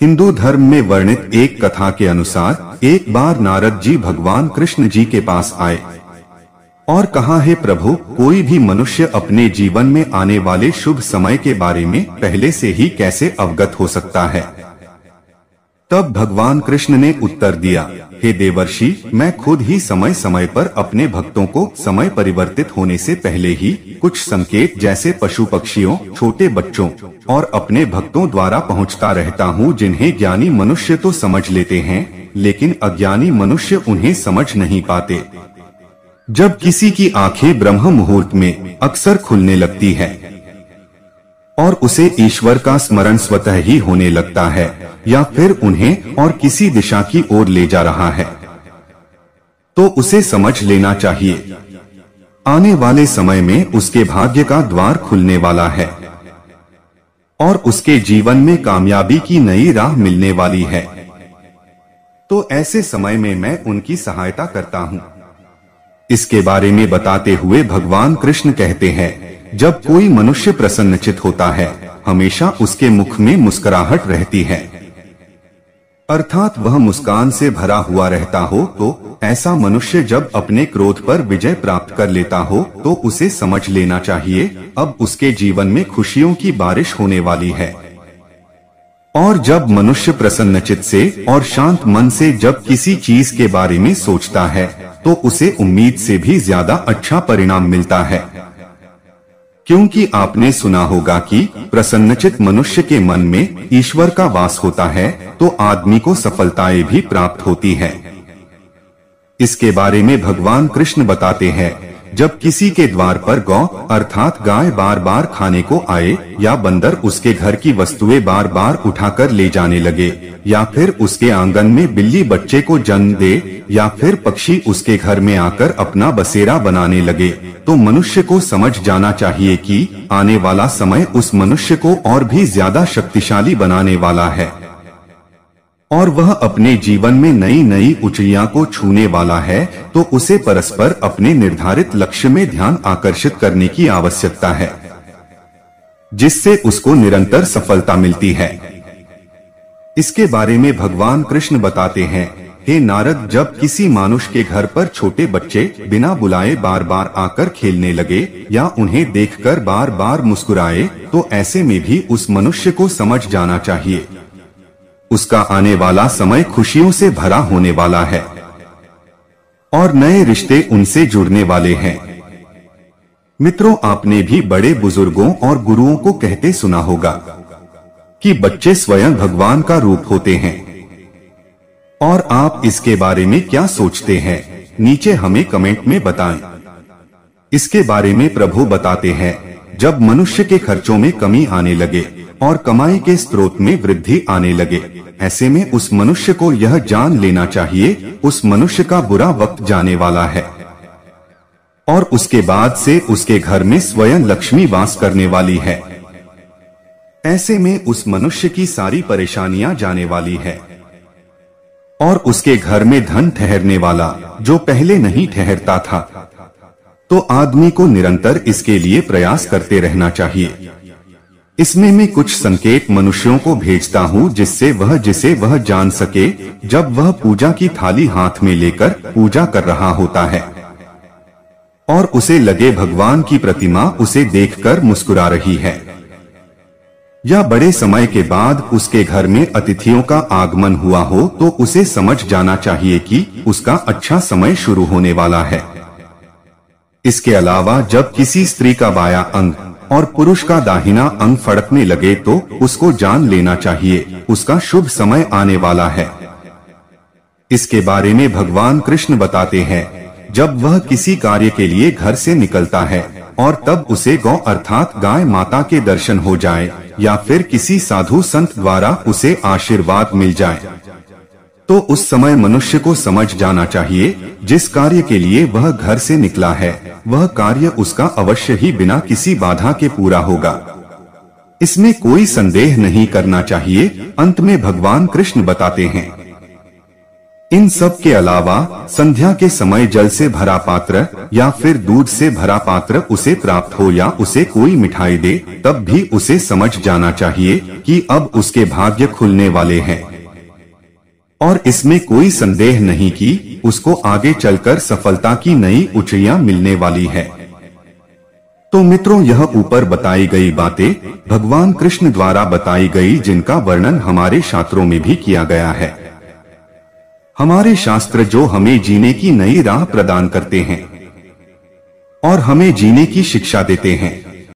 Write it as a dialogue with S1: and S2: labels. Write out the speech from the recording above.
S1: हिंदू धर्म में वर्णित एक कथा के अनुसार एक बार नारद जी भगवान कृष्ण जी के पास आए और कहा, हे प्रभु, कोई भी मनुष्य अपने जीवन में आने वाले शुभ समय के बारे में पहले से ही कैसे अवगत हो सकता है। तब भगवान कृष्ण ने उत्तर दिया, हे देवर्षि, मैं खुद ही समय समय पर अपने भक्तों को समय परिवर्तित होने से पहले ही कुछ संकेत जैसे पशु पक्षियों, छोटे बच्चों और अपने भक्तों द्वारा पहुंचता रहता हूं, जिन्हें ज्ञानी मनुष्य तो समझ लेते हैं लेकिन अज्ञानी मनुष्य उन्हें समझ नहीं पाते। जब किसी की आंखें ब्रह्म मुहूर्त में अक्सर खुलने लगती है और उसे ईश्वर का स्मरण स्वतः ही होने लगता है या फिर उन्हें और किसी दिशा की ओर ले जा रहा है, तो उसे समझ लेना चाहिए आने वाले समय में उसके भाग्य का द्वार खुलने वाला है और उसके जीवन में कामयाबी की नई राह मिलने वाली है। तो ऐसे समय में मैं उनकी सहायता करता हूँ। इसके बारे में बताते हुए भगवान कृष्ण कहते हैं, जब कोई मनुष्य प्रसन्नचित होता है, हमेशा उसके मुख में मुस्कुराहट रहती है, अर्थात वह मुस्कान से भरा हुआ रहता हो, तो ऐसा मनुष्य जब अपने क्रोध पर विजय प्राप्त कर लेता हो तो उसे समझ लेना चाहिए अब उसके जीवन में खुशियों की बारिश होने वाली है। और जब मनुष्य प्रसन्नचित से और शांत मन से जब किसी चीज के बारे में सोचता है तो उसे उम्मीद से भी ज्यादा अच्छा परिणाम मिलता है, क्योंकि आपने सुना होगा कि प्रसन्नचित मनुष्य के मन में ईश्वर का वास होता है तो आदमी को सफलताएं भी प्राप्त होती है। इसके बारे में भगवान कृष्ण बताते हैं, जब किसी के द्वार पर गौ अर्थात गाय बार बार खाने को आए या बंदर उसके घर की वस्तुएं बार बार उठाकर ले जाने लगे या फिर उसके आंगन में बिल्ली बच्चे को जन्म दे या फिर पक्षी उसके घर में आकर अपना बसेरा बनाने लगे, तो मनुष्य को समझ जाना चाहिए कि आने वाला समय उस मनुष्य को और भी ज्यादा शक्तिशाली बनाने वाला है और वह अपने जीवन में नई नई ऊंचाइयों को छूने वाला है। तो उसे परस्पर अपने निर्धारित लक्ष्य में ध्यान आकर्षित करने की आवश्यकता है, जिससे उसको निरंतर सफलता मिलती है। इसके बारे में भगवान कृष्ण बताते हैं, हे नारद, जब किसी मनुष्य के घर पर छोटे बच्चे बिना बुलाए बार बार आकर खेलने लगे या उन्हें देखकर बार बार मुस्कुराए, तो ऐसे में भी उस मनुष्य को समझ जाना चाहिए उसका आने वाला समय खुशियों से भरा होने वाला है और नए रिश्ते उनसे जुड़ने वाले हैं। मित्रों, आपने भी बड़े बुजुर्गों और गुरुओं को कहते सुना होगा कि बच्चे स्वयं भगवान का रूप होते हैं। और आप इसके बारे में क्या सोचते हैं, नीचे हमें कमेंट में बताएं। इसके बारे में प्रभु बताते हैं, जब मनुष्य के खर्चों में कमी आने लगे और कमाई के स्रोत में वृद्धि आने लगे, ऐसे में उस मनुष्य को यह जान लेना चाहिए उस मनुष्य का बुरा वक्त जाने वाला है और उसके बाद से उसके घर में स्वयं लक्ष्मी वास करने वाली है। ऐसे में उस मनुष्य की सारी परेशानियां जाने वाली है और उसके घर में धन ठहरने वाला, जो पहले नहीं ठहरता था। तो आदमी को निरंतर इसके लिए प्रयास करते रहना चाहिए। इसमें मैं कुछ संकेत मनुष्यों को भेजता हूँ जिससे वह जान सके जब वह पूजा की थाली हाथ में लेकर पूजा कर रहा होता है और उसे लगे भगवान की प्रतिमा उसे देखकर मुस्कुरा रही है, या बड़े समय के बाद उसके घर में अतिथियों का आगमन हुआ हो, तो उसे समझ जाना चाहिए कि उसका अच्छा समय शुरू होने वाला है। इसके अलावा जब किसी स्त्री का बायां अंग और पुरुष का दाहिना अंग फड़कने लगे तो उसको जान लेना चाहिए उसका शुभ समय आने वाला है। इसके बारे में भगवान कृष्ण बताते हैं, जब वह किसी कार्य के लिए घर से निकलता है और तब उसे गौ अर्थात गाय माता के दर्शन हो जाए या फिर किसी साधु संत द्वारा उसे आशीर्वाद मिल जाए, तो उस समय मनुष्य को समझ जाना चाहिए जिस कार्य के लिए वह घर से निकला है वह कार्य उसका अवश्य ही बिना किसी बाधा के पूरा होगा। इसमें कोई संदेह नहीं करना चाहिए। अंत में भगवान कृष्ण बताते हैं, इन सब के अलावा संध्या के समय जल से भरा पात्र या फिर दूध से भरा पात्र उसे प्राप्त हो या उसे कोई मिठाई दे, तब भी उसे समझ जाना चाहिए कि अब उसके भाग्य खुलने वाले हैं और इसमें कोई संदेह नहीं कि उसको आगे चलकर सफलता की नई ऊंचाइयां मिलने वाली है। तो मित्रों, यह ऊपर बताई गई बातें भगवान कृष्ण द्वारा बताई गई, जिनका वर्णन हमारे शास्त्रों में भी किया गया है। हमारे शास्त्र जो हमें जीने की नई राह प्रदान करते हैं और हमें जीने की शिक्षा देते हैं।